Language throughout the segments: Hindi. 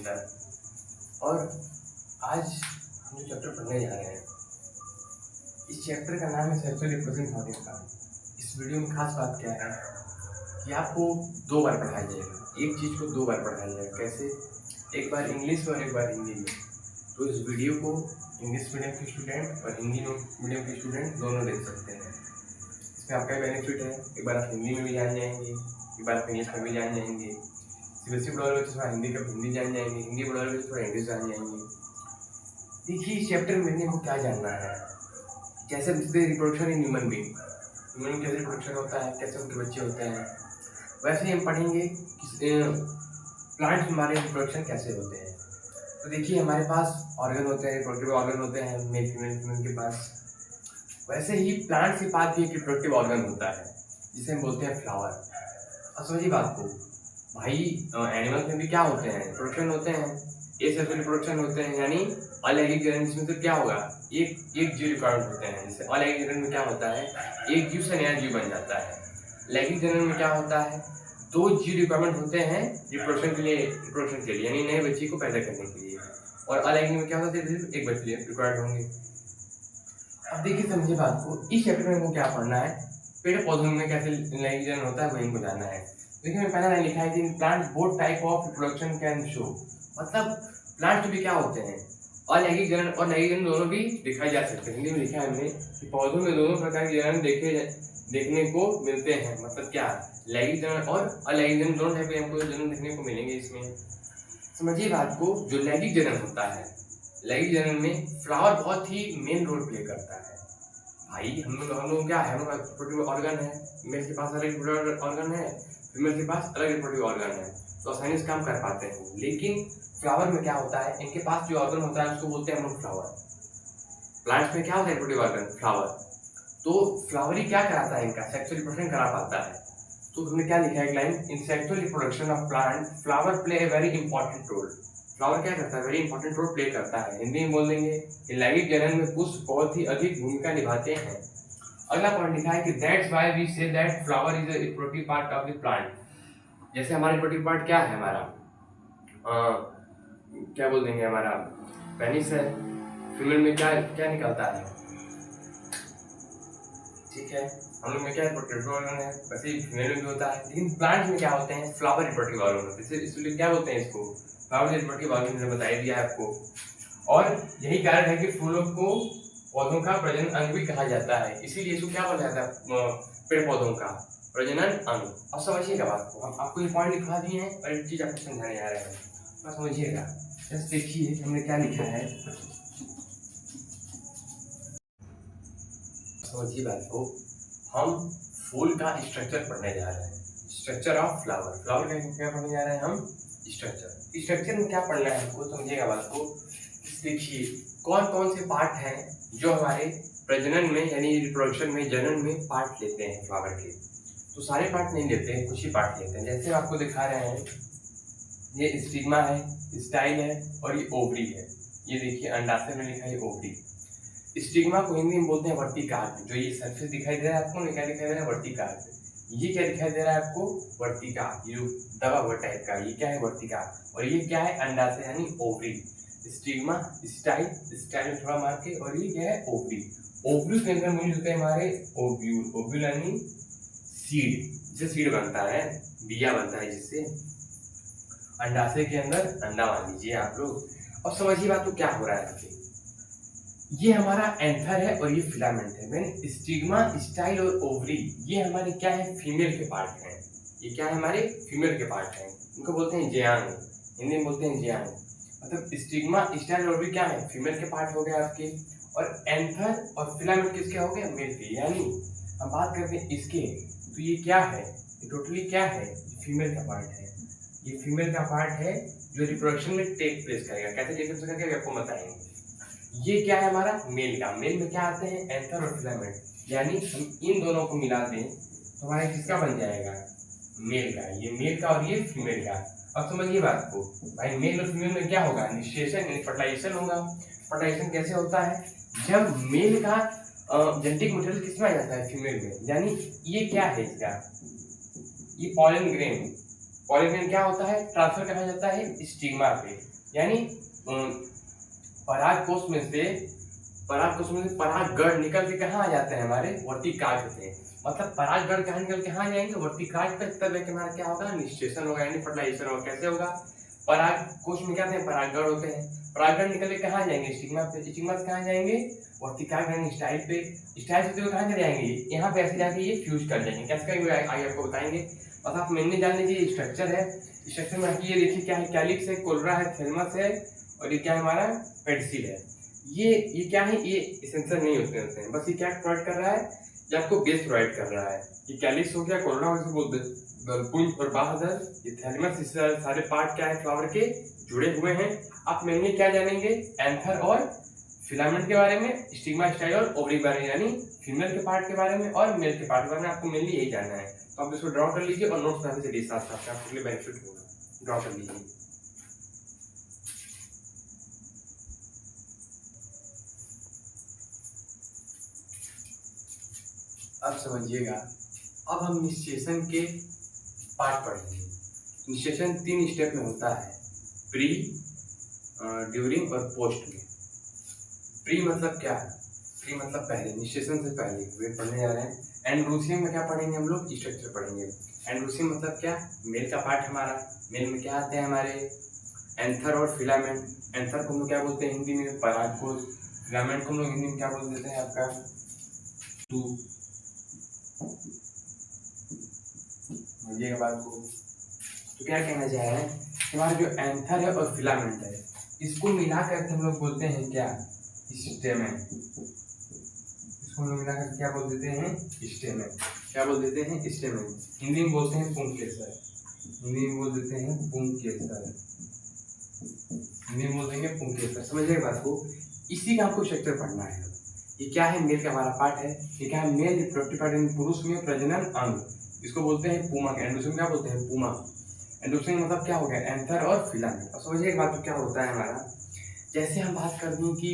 अंदर। और आज हम जो चैप्टर पढ़ने जा रहे हैं, इस चैप्टर का नाम है सेक्सुअल रिप्रोडक्शन ऑर्गन। इस वीडियो में खास बात क्या है कि आपको 2 बार पढ़ाया जाएगा, एक चीज़ को 2 बार पढ़ाया जाएगा। कैसे? एक बार इंग्लिश में और एक बार हिंदी में। तो इस वीडियो को इंग्लिश मीडियम के स्टूडेंट और हिंदी मीडियम के स्टूडेंट दोनों देख सकते हैं। इसमें आपका बेनिफिट है, एक बार आप हिंदी में भी जान जाएंगे, एक बार आप इंग्लिश में भी जान जाएंगे। सीबीएसई पढ़ा रहे हो तो थोड़ा हिंदी का हिंदी जान जाएंगे, हिंदी पढ़ा रहे हो तो थोड़ा इंग्लिश जान जाएंगे। देखिए इस चैप्टर में हमने को क्या जानना है, कैसे reproduction in human being, human कैसे रिप्रोडक्शन होता है, कैसे उनके बच्चे होते हैं। वैसे ही हम पढ़ेंगे प्लांट हमारे रिप्रोडक्शन कैसे होते हैं। तो देखिए हमारे पास ऑर्गन होते हैं, रिप्रोडक्टिव ऑर्गन होते हैं मेल फीमेल के पास। वैसे ही प्लांट के पास भी एक रिप्रोडक्टिव ऑर्गन होता है जिसे हम बोलते हैं फ्लावर। अब समझिए बात को भाई, एनिमल्स में भी क्या होते हैं, रिप्रोडक्शन होते हैं, एसेक्सुअल रिप्रोडक्शन होते हैं, यानी अलैंगिक जनन। इसमें तो क्या होगा, एक जीव रिकॉर्ड होते हैं। जैसे अलैंगिक जनन में क्या होता है, एक जीव से नया जीव बन जाता है। लैंगिक जनन में क्या होता है, 2 जीव रिक्वायरमेंट होते हैं रिप्रोडक्शन के लिए, यानी नए बच्चे को पैदा करने के लिए। और अलैंगिक में क्या होता है, सिर्फ एक बच्चे रिक्वायर्ड होंगे। अब देखिए समझिए बात को, इस चैप्टर में हमको क्या पढ़ना है, पेड़ पौधों में कैसे लैंगिक जनन होता है वही हमको जानना है। देखिए पहला लाइन लिखा है कि in plants both type of reproduction can show. मतलब प्लांट भी क्या होते हैं, अलैंगिक जनन और लैंगिक जनन दोनों भी दिखाई जा सकते हैं। हिंदी में लिखा है हमने कि पौधों में दोनों प्रकार के जनन देखने को मिलते हैं। मतलब क्या, लैंगिक जनन और अलैंगिक जनन दोनों टाइप के हमको जनन देखने को मिलेंगे इसमें। समझिए बात को, जो लैंगिक जनन होता है, लैंगिक जनन में फ्लावर बहुत ही मेन रोल प्ले करता है। भाई हम लोग क्या है, हम लोग रिप्रोडक्टिव ऑर्गन है, मेल के पास अलग रिप्रोडक्टिव ऑर्गन है, फीमेल के पास अलग रिप्रोडक्टिव ऑर्गन है, तो आसानी से काम कर पाते हैं। लेकिन फ्लावर में क्या होता है, इनके पास जो ऑर्गन होता है उसको बोलते हैं हम लोग फ्लावर। प्लांट्स में क्या होता है रिप्रोडक्टिव ऑर्गन, फ्लावर। तो फ्लावर ही क्या कराता है, इनका सेक्सुअल रिप्रोडक्शन करा पाता है। तो हमने क्या लिखा है एक line, in sexual reproduction of plant flower play a very important role. Flower क्या करता है, वेरी इंपॉर्टेंट रोल प्ले करता है। हिंदी में बोल देंगे कि लैंगिक जनन में पुष्प बहुत ही अधिक भूमिका निभाते हैं। अगला पॉइंट लिखा है कि that's why we say that flower is a reproductive part of the plant. जैसे हमारा रिप्रोडक्टिव पार्ट क्या है, हमारा क्या बोल देंगे, हमारा पेनिस है। फीमेल में क्या क्या निकलता है, ठीक है, हम लोग में क्या रिप्रोडक्टिव ऑर्गन है, वैसे ही फीमेल में भी होता है। लेकिन प्लांट में क्या होते हैं, फ्लावर रिप्रोडक्टिव ऑर्गन होते हैं। इसलिए क्या बोलते हैं इसको, फ्लावर रिप्रोडक्टिव ऑर्गन, मैंने बता दिया है आपको। और यही कारण है कि फूलों को पौधों का प्रजनन अंग भी कहा जाता है, इसीलिए इसको क्या बोला जाता है, पेड़ पौधों का प्रजनन अंग। अब समझिएगा बात को, हम आपको ये पॉइंट लिखा दिए हैं और एक चीज आपको समझाने जा रहे हैं, बस समझिएगा। जस्ट देखिए हमने क्या लिखा है, समझिए बात को। हम फूल का स्ट्रक्चर पढ़ने जा रहे हैं, स्ट्रक्चर ऑफ फ्लावर। फ्लावर का क्या पढ़ने जा रहे हैं हम, स्ट्रक्चर में क्या पढ़ना है हमको, समझिएगा बात को। देखिए कौन कौन से पार्ट हैं जो हमारे प्रजनन में यानी रिप्रोडक्शन में, जनन में पार्ट लेते हैं फ्लावर के। तो सारे पार्ट नहीं लेते हैं, कुछ ही पार्ट लेते हैं। जैसे आपको दिखा रहे हैं, ये स्टिग्मा है, स्टाइल है और ये ओवरी है। ये देखिए अंडाशय में लिखा है ओवरी। स्टिग्मा को हिंदी में बोलते हैं वर्टिकार्प। जो ये सरफेस दिखाई दे रहा है आपको, क्या दिखाई दे रहा है, वर्टिकार्प। ये क्या दिखाई दे रहा है आपको, वर्टिकार्प, ये दबा हुआ टाइप का, ये क्या है, वर्टिकार्प। और ये क्या है, अंडाशय यानी ओवरी। स्टिग्मा, स्टाइल थोड़ा मार के, और ये क्या है, ओवरी। ओवरी के अंदर मूल होते हैं हमारे ओव्यूल। ओव्यूल यानी सीड, जिससे सीड बनता है, बिया बनता है, जिससे अंडाशय के अंदर अंडा मान लीजिए आप लोग। अब समझिए बात को, क्या हो रहा है यहाँ पे, ये हमारा एंथर है और ये फिलामेंट है। मैंने स्टिग्मा, स्टाइल और ओवरी ये हमारे क्या है, फीमेल के पार्ट हैं। ये क्या है, हमारे फीमेल के पार्ट हैं, उनको बोलते हैं ज्यान, हिंदी में बोलते हैं ज्यान। मतलब स्टिग्मा, स्टाइल और ओवरी क्या है, फीमेल के पार्ट हो गए आपके, और एंथर और फिलामेंट किसके हो गए, मेल के। यानी हम बात करते हैं इसके, तो ये क्या है, ये टोटली क्या है, फीमेल का पार्ट है। ये फीमेल का पार्ट है जो रिप्रोडक्शन में टेक प्लेस करेगा। कैसे टेक प्लेस करेगा आपको बताएंगे। ये क्या है हमारा, मेल का। मेल में क्या आते हैं, एंथर और फिलामेंट। यानी हम इन दोनों को मिला दें तो हमारा किसका बन जाएगा, मेल का। ये मेल का और ये फीमेल का। अब समझिए बात को भाई, मेल और फीमेल में क्या होगा, निषेचन यानी फर्टिलाइजेशन होगा। फर्टिलाइजेशन कैसे होता है, जब मेल का जेनेटिक मटेरियल किसमें आ जाता है, फीमेल में। यानी ये क्या है इसका, ये पॉलन ग्रेन। पॉलीगन क्या होता है, ट्रांसफर कहा जाता है स्टिग्मा पे, यानी परागकोश में से परागगण निकल के कहाँ आ जाते हैं, हमारे वर्तिकाग्र पे। मतलब परागगण कहाँ निकल के कहाँ जाएंगे, वर्तिकाग्र पे, तब एक हमारा क्या होगा, निषेचन होगा, यानी फर्टिलाइजेशन होगा। कैसे होगा, परागकोश में क्या होते हैं, परागगण होते हैं, परागगण निकल के कहाँ जाएंगे, स्टिग्मा पे, स्टिग्मा से कहाँ जाएंगे, वर्तिकाग्र यानी स्टाइल पे, स्टाइल से तो कहाँ जाएंगे, यहाँ पे ऐसे जाके ये फ्यूज कर जाएंगे। कैसे करेंगे आगे आपको बताएंगे। बस आप मेनली जान लीजिए स्ट्रक्चर है। स्ट्रक्चर में ये देखिए क्या है, कैलिक्स है, कोलरा है, थैलमस है, और ये क्या है हमारा पेडिसिल है। ये क्या है, ये एसेंशियल नहीं होते हैं, बस ये क्या प्रोवाइड कर रहा है, ये आपको बेस प्रोवाइड कर रहा है। ये कैलिक्स हो गया, कोलरा हो गया, बोलते पुंज और बाह्य, ये थैलमस, इस सारे पार्ट क्या है फ्लावर के जुड़े हुए हैं। आप मेनली क्या जानेंगे, एंथर और फिलामेंट के बारे में, स्टिग्मा, स्टाइल और ओवरी के बारे में, यानी फीमेल के पार्ट के बारे में और मेल के पार्ट के बारे में आपको मेनली यही जानना है। तो आप इसको ड्रॉ कर लीजिए और नोट्स बनाने चलिए साथ साथ, आपके लिए बेनिफिट होगा। ड्रॉ कर लीजिए। अब समझिएगा, अब हम निषेचन के पार्ट पढ़ेंगे। निषेचन 3 स्टेप में होता है, प्री, ड्यूरिंग और पोस्ट में। प्री मतलब क्या है, प्री मतलब पहले, निषेचन से पहले वे पढ़ने जा रहे हैं। एंड्रोसियम में क्या पढ़ेंगे हम लोग, स्ट्रक्चर पढ़ेंगे। एंड्रोसियम मतलब क्या, मेल का पार्ट हमारा, मेल में क्या आते हैं हमारे एंथर और फिलामेंट। एंथर को हम लोग क्या बोलते हैं हिंदी में, परागकोश। फिलामेंट को हम लोग हिंदी में क्या बोल देते हैं आपका, ट्यूब। समझिएगा बात को। तो क्या कहना चाह रहे हैं, हमारा जो एंथर है और फिलामेंट है, इसको मिला करके हम लोग बोलते हैं क्या, स्टेमेन। इसको हम लोग मिला करके क्या बोल देते हैं, स्टेमेन। क्या बोल देते हैं, स्टेमेन। हिंदी में बोलते हैं पुंकेसर, हिंदी में बोल देते हैं पुंकेसर, हिंदी में बोल देंगे पुंकेसर। समझिएगा बात को। इसी का आपको स्ट्रक्चर पढ़ना है। ये क्या है, मेल का हमारा पार्ट है। ये क्या है, मेल रिप्रोडक्टिव पार्ट, पुरुष में प्रजनन अंग, इसको बोलते हैं पूमा। एंडोसियम क्या बोलते हैं, पूमा। एंडोसियम मतलब क्या हो गया, एंथर और फिलामेंट। और समझिए एक बात तो क्या होता है हमारा, जैसे हम बात कर दें कि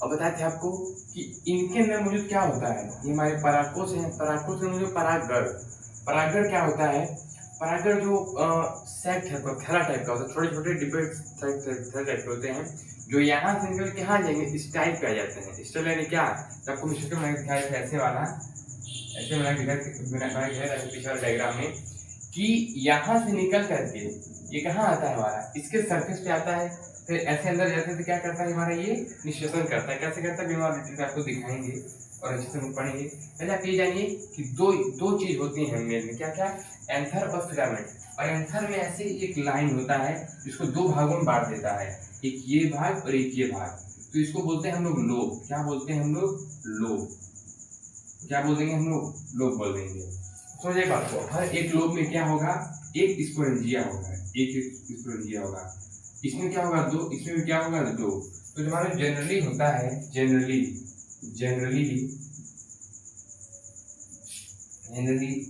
अब बताए थे आपको कि इनके अंदर मौजूद क्या होता है, ये हमारे परागकोश हैं, परागकोश में मौजूद परागगण। परागगण क्या होता है, परागगण जो सेक्ट है, थैला टाइप का होता है, छोटे छोटे डिब्बे थैला टाइप के होते हैं, जो यहाँ से निकल के कहाँ जाएंगे, स्टाइल पे आ जाते हैं। स्टाइल यानी क्या, आपको मिश्र में दिखाया था ऐसे वाला, ऐसे बना दिखाया पिछले वाले डायग्राम में, कि यहाँ से निकल करके ये कहाँ आता है हमारा, इसके सरफेस पे आता है, फिर ऐसे अंदर जाते तो क्या करता है हमारा, ये निषेचन करता है। कैसे करता है, बीमार डिटेल आपको दिखाएंगे और अच्छे से पढ़ेंगे। पहले आप ये जानिए कि दो चीज होती है मेल में, क्या क्या, एंथर और फिलामेंट। और एंथर में ऐसे एक लाइन होता है जिसको 2 भागों में बांट देता है, एक ये भाग और एक ये भाग। तो इसको बोलते हैं हम लोग लोब। क्या बोलते हैं हम लोग, लोब। क्या बोल देंगे हम लोग, लोब बोल देंगे। समझिए बात को, हर एक लोब में क्या होगा, एक स्पोरेंजिया होगा, एक स्पोरेंजिया होगा। इसमें क्या होगा, 2, इसमें भी क्या होगा, 2। तो जो हमारा जनरली होता है, generally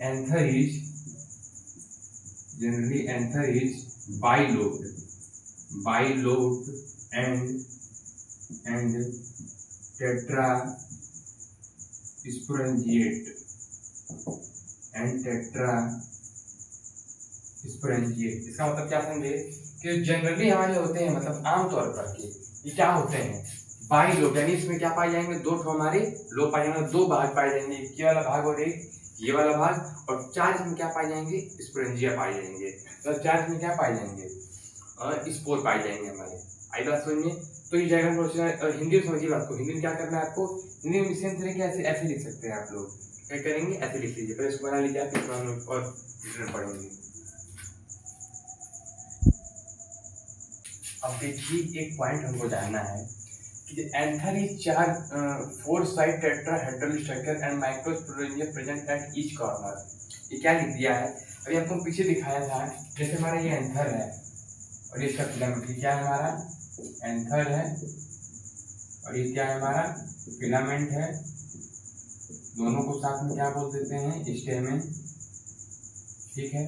anther is bilobe and tetra sporangiate इसका मतलब क्या समझे कि जनरली हमारे होते हैं, मतलब आमतौर पर के ये क्या होते हैं, बाइलोब, यानी इसमें क्या पाए जाएंगे, 2 हमारे लोब पाए जाएंगे, 2 भाग पाए जाएंगे, एक ये वाला भाग और एक ये वाला भाग। और 4 इसमें क्या पाए जाएंगे, स्पोरेंजिया पाए जाएंगे। तो 4 इसमें क्या पाए जाएंगे, स्पोर पाए जाएंगे हमारे। आई बात समझ में। तो ये डायग्राम हिंदी में समझिए बात को। हिंदी में क्या करना है आपको, हिंदी में सेम तरीके ऐसे लिख सकते हैं आप लोग। क्या करेंगे, ऐसे लिख लीजिए, पहले इसको बना लीजिए, आप फिर हम लोग और पढ़ेंगे। अब देखिए एक पॉइंट हमको जानना है कि anther is 4 side tetrahedral structure and microsporangia present at each corner. ये क्या लिख दिया है, अभी आपको पीछे दिखाया था, जैसे हमारा ये एंथर है और ये इसका फिलामेंट, क्या है हमारा एंथर है और ये क्या है हमारा फिलामेंट है, दोनों को साथ में क्या बोल देते हैं, स्टेमेन। ठीक है,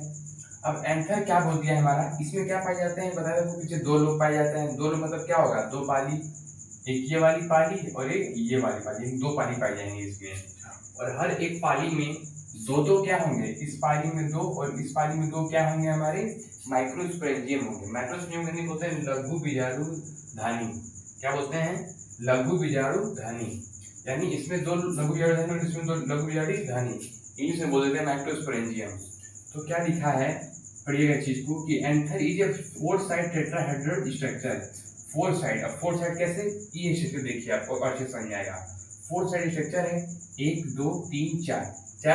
अब एंथर क्या बोल दिया हमारा, इसमें क्या पाए जाते हैं, बता दो पीछे 2 लोब पाए जाते हैं। 2 लोब मतलब क्या होगा, 2 पाली, एक ये वाली पाली और एक ये वाली पाली, 2 पाली पाई जाएंगे इसमें। और हर एक पाली में दो क्या होंगे, इस पाली में 2 और इस पाली में 2 क्या होंगे हमारे माइक्रोस्पोरेंजियम होंगे। माइक्रोस्पोरेंजियम यानी होते हैं लघु बीजाणु धानी। क्या बोलते हैं, लघु बीजाणु धानी, यानी इसमें 2 लघु बीजाणु धानी और इसमें 2 लघु बीजाणु धानी, इंग्लिश में बोल देते हैं माइक्रोस्पोरेंजियम। तो क्या लिखा है, पढ़िएगा चीज को कि anther is a 4 side tetrahedral structure. 4 side, अब 4 साइड कैसे, ये स्ट्रक्चर देखिए आपको अच्छे से समझ आएगा। 4 साइड स्ट्रक्चर है, 1 2 3 4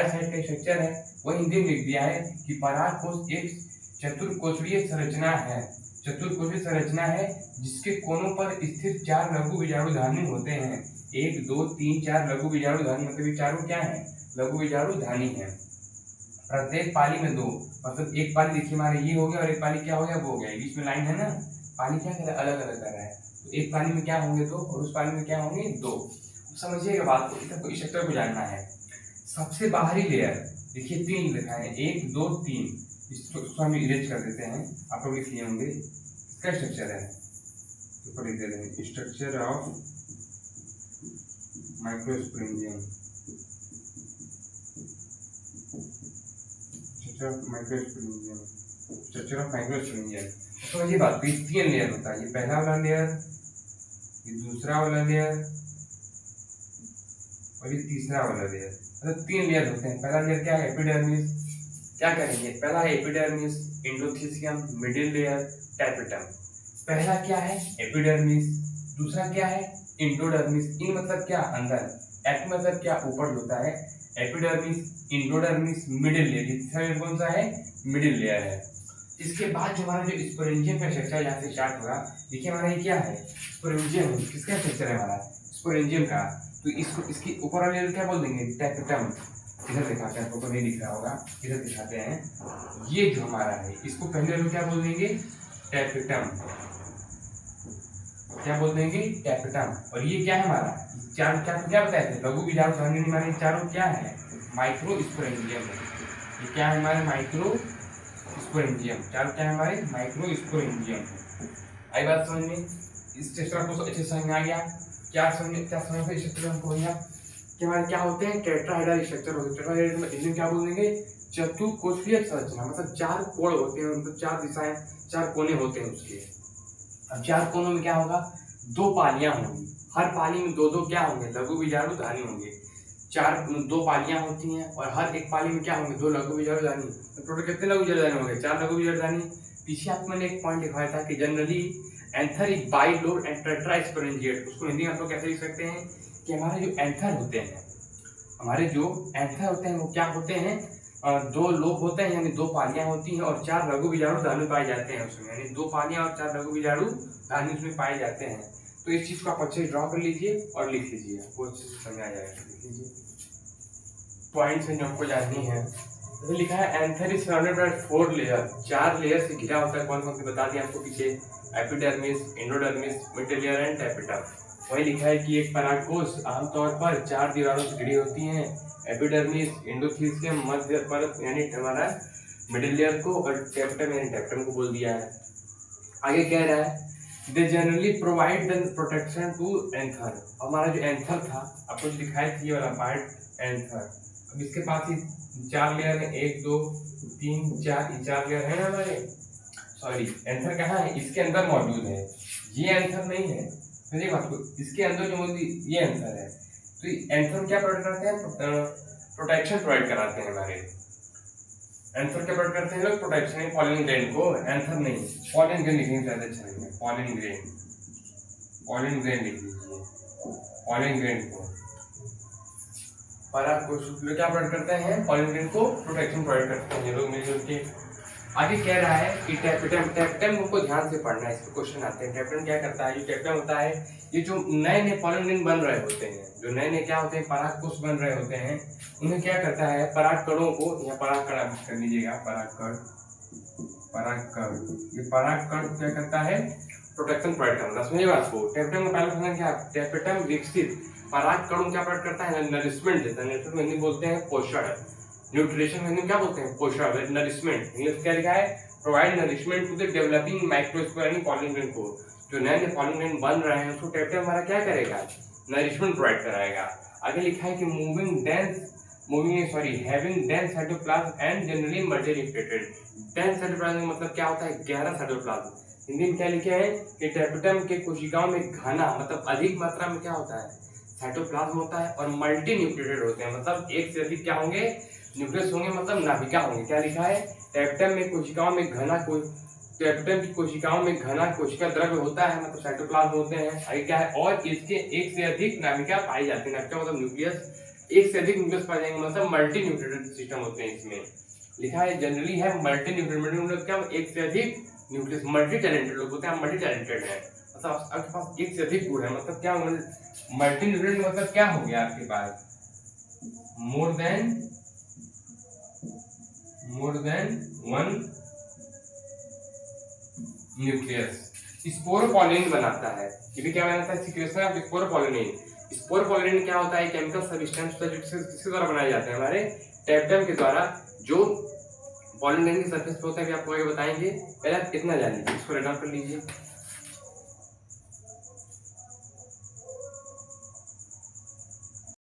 साइड का स्ट्रक्चर है। वही हिंदी में लिख दिया है कि पराग कोश एक चतुर्कोषीय संरचना है। चतुर्कोषीय संरचना है जिसके कोनों पर स्थित 4 लघु बीजाणु धानी होते हैं। 1 2 3 4 लघु बीजाणु धानी, मतलब ये चारों क्या है, लघु बीजाणु धानी है। प्रत्येक पाली में 2, मतलब एक पाली देखिए हमारे ये हो गया और एक पाली क्या हो गया, वो हो गया, बीच में लाइन है ना, पाली क्या कर रहा है, अलग अलग कर रहा है। तो एक पाली में क्या होंगे 2 और उस पाली में क्या होंगे 2। समझिएगा बात को, इस स्ट्रक्चर को जानना है। सबसे बाहरी लेयर देखिए 3 लिखा है, 1 2 3, इसको हम इरेज कर देते हैं, आप लोग लिख लिए होंगे। इसका स्ट्रक्चर है, ऊपर लिख देते हैं structure of microsporangium. Structure of microsporangium. समझिए बात को, 3 लेयर होता है, ये पहला वाला लेयर, ये दूसरा वाला लेयर और ये तीसरा वाला लेयर, मतलब 3 लेयर होते हैं। पहला लेयर क्या है, एपिडर्मिस। क्या करेंगे, पहला है epidermis, endothelium, middle layer, tapetum. पहला क्या है एपिडर्मिस, दूसरा क्या है इंडोडर्मिस। इन मतलब क्या, अंदर, एप मतलब क्या, ऊपर होता है। एपिडर्मिस, इंडोडर्मिस, मिडिल लेयर, तीसरा लेयर कौन सा है, मिडिल लेयर है। इसके बाद जो हमारा जो स्पोरेंजियम का स्ट्रक्चर यहाँ से स्टार्ट होगा, देखिए हमारा ये क्या है, स्पोरेंजियम। किसका स्ट्रक्चर है हमारा, स्पोरेंजियम का। तो इसको, इसकी ऊपर वाले लेयर क्या बोल देंगे, टैपेटम। इधर दिखाते हैं, आपको नहीं दिख रहा होगा, इधर दिखाते हैं। ये जो हमारा है, इसको पहले लेयर क्या बोल देंगे, टैपेटम। क्या बोल देंगे, टैपेटम। और ये क्या है हमारा, चारों क्या बताए थे, लघु बीजाणु धानी हमारे चारों क्या है, माइक्रोस्पोरेंजियम है। ये क्या है हमारे, माइक्रोस्पोरेंजियम। चारों क्या है हमारे, माइक्रोस्पोरेंजियम। आई बात समझ में, इस स्ट्रक्चर को अच्छे समझ में आ गया। क्या समझ स्ट्रक्चर हमको हो गया कि हमारे क्या होते हैं, टेट्राहेड्रल स्ट्रक्चर होते हैं। टेट्राहेड्रल में इंडियन क्या बोल देंगे, चतुर्कोषीय संरचना, मतलब 4 कोण होते हैं, मतलब 4 दिशाएं, 4 कोने होते हैं उसके। अब 4 कोनों में क्या होगा, 2 पालियां होंगी, हर पाली में 2 क्या होंगे, लघु बीजाणु धानी होंगे। 2 पालियां होती हैं और हर एक पाली में क्या होंगे, 2 लघु बीजाणु धानी। तो टोटल कितने लघु बीजाणु धानी होंगे, 4 लघु बीजाणु धानी। पीछे आपको मैंने एक पॉइंट लिखवाया था कि generally anther is bilobe and tetrasporangiate. उसको हिंदी में आप लोग कैसे लिख सकते हैं कि हमारे जो एंथर होते हैं, हमारे जो एंथर होते हैं वो क्या होते हैं, 2 लोब होते हैं, यानी 2 पालियां होती हैं और 4 लघु बीजाणु धानी पाए जाते हैं उसमें, यानी 2 पालियां और 4 लघु बीजाणु धानी उसमें पाए जाते हैं। तो इस चीज को आप अच्छे से ड्रॉ कर लीजिए और लिख लीजिए, आपको अच्छे से समझ आ जाएगा। लिख लीजिए पॉइंट्स हैं जो आपको जाननी है। तो लिखा है anther is surrounded by 4 layer, 4 layer से घिरा होता है। कौन कौन से बता दिया आपको पीछे, epidermis, endodermis, middle layer and tapetum. वही लिखा है कि एक परागकोश आमतौर पर 4 दीवारों से घिरी होती हैं, एपिडर्मिस, एंडोथेलियम, मध्य परत यानी हमारा मिडिल लेयर को, और टैपेटम यानी टैपेटम को बोल दिया है। आगे कह रहा है they generally provide the protection to anther. हमारा जो एंथर था आपको दिखाई थी ये वाला पार्ट एंथर। अब इसके पास ही 4 लेयर है, 1 2 3 4, ये 4 लेयर है ना हमारे। सॉरी, एंथर कहाँ है, इसके अंदर मौजूद है, ये एंथर नहीं है। समझिए बात को, इसके अंदर जो मौजूद ये एंथर है। तो एंथर क्या प्रोवाइड करते हैं, प्रोटेक्शन प्रोवाइड कराते हैं हमारे। एंथर क्या प्रोवाइड करते हैं लोग, प्रोटेक्शन पॉलिन ग्रेन को, एंथर नहीं। पॉलिन ग्रेन लिखने ज्यादा अच्छा नहीं है, पॉलिन ग्रेन, पॉलिन ग्रेन लिख लीजिए, पॉलिन ग्रेन को। परागकोश क्या प्रोवाइड करते हैं, पॉलिन ग्रेन को प्रोटेक्शन प्रोवाइड करते हैं ये लोग मिलजुल के। आगे कह रहा है कि टैपेटम, टैपेटम को ध्यान से पढ़ना है, इसके क्वेश्चन आते हैं। टैपेटम क्या करता है, ये टैपेटम होता है, ये जो नए नए पॉलिन ग्रेन बन रहे होते हैं, जो नए नए क्या होते हैं, परागकोश बन रहे होते हैं, उन्हें क्या करता है, परागकणों को, यहाँ परागकण कर लीजिएगा, परागकण, परागकण, ये परागकण क्या करता है, प्रोटेक्शन प्रोवाइड करता है। समझिए बात को, टैपेटम का पहला फंक्शन क्या है, टैपेटम विकसित परागकणों क्या प्रोवाइड करता है, नरिशमेंट देता है। नरिशमेंट में हिंदी बोलते हैं पोषण, न्यूट्रिशन में क्या बोलते हैं, पोषण, नरिशमेंट। इंग्लिश क्या लिखा है, provide nourishment to the developing microspore यानी पॉलिन ग्रेन को। जो नए नए पॉलिन ग्रेन बन रहे हैं उसको टैपेटम हमारा क्या करेगा, नरिशमेंट प्रोवाइड कराएगा। आगे लिखा है कि moving dense having dense cytoplasm and generally multinucleated. Dense cytoplasm मतलब क्या होता है, गहरा साइटोप्लाज्म। हिंदी में क्या लिखे हैं कि टेपिटम के कोशिकाओं में घना मतलब अधिक मात्रा में क्या होता है, साइटोप्लाज्म होता है, और मल्टी न्यूक्लिएटेड होते हैं मतलब एक से अधिक क्या होंगे, न्यूक्लियस होंगे मतलब नाभिका होंगे। क्या लिखा है, टेपिटम में कोशिकाओं में घना टेपिटम की कोशिकाओं में घना कोशिका द्रव्य होता है मतलब साइटोप्लाज्म होते हैं। आगे क्या है, और इसके एक से अधिक नाभिका पाई जाती है। नाभिका मतलब न्यूक्लियस, एक से अधिक न्यूक्लियस पाए जाएंगे मतलब मल्टी न्यूक्लिएटेड सिस्टम होते हैं। इसमें लिखा है जनरली है मल्टी न्यूक्लिएटेड मतलब क्या, एक से अधिक न्यूक्लियस, मल्टी टैलेंटेड लोग होते हैं, मल्टी टैलेंटेड है मतलब आपके पास एक से अधिक गुण है मतलब क्या, मल्टी न्यूक्लिएटेड मतलब क्या हो गया आपके पास, more than one nucleus. Sporopollenin बनाता है, ये भी क्या बनाता है, सीक्रेशन ऑफ स्पोरोपोलिन। स्पोरोपोलिन क्या होता है, केमिकल सब्सटेंस होता है जो किसके द्वारा बनाए जाते हैं, हमारे टेपिटम के द्वारा, जो पॉलिन ग्रेन की सरफेस पे होता है, भी आपको आगे बताएंगे। पहले आप इतना जान लीजिए, इसको राइट डाउन कर लीजिए।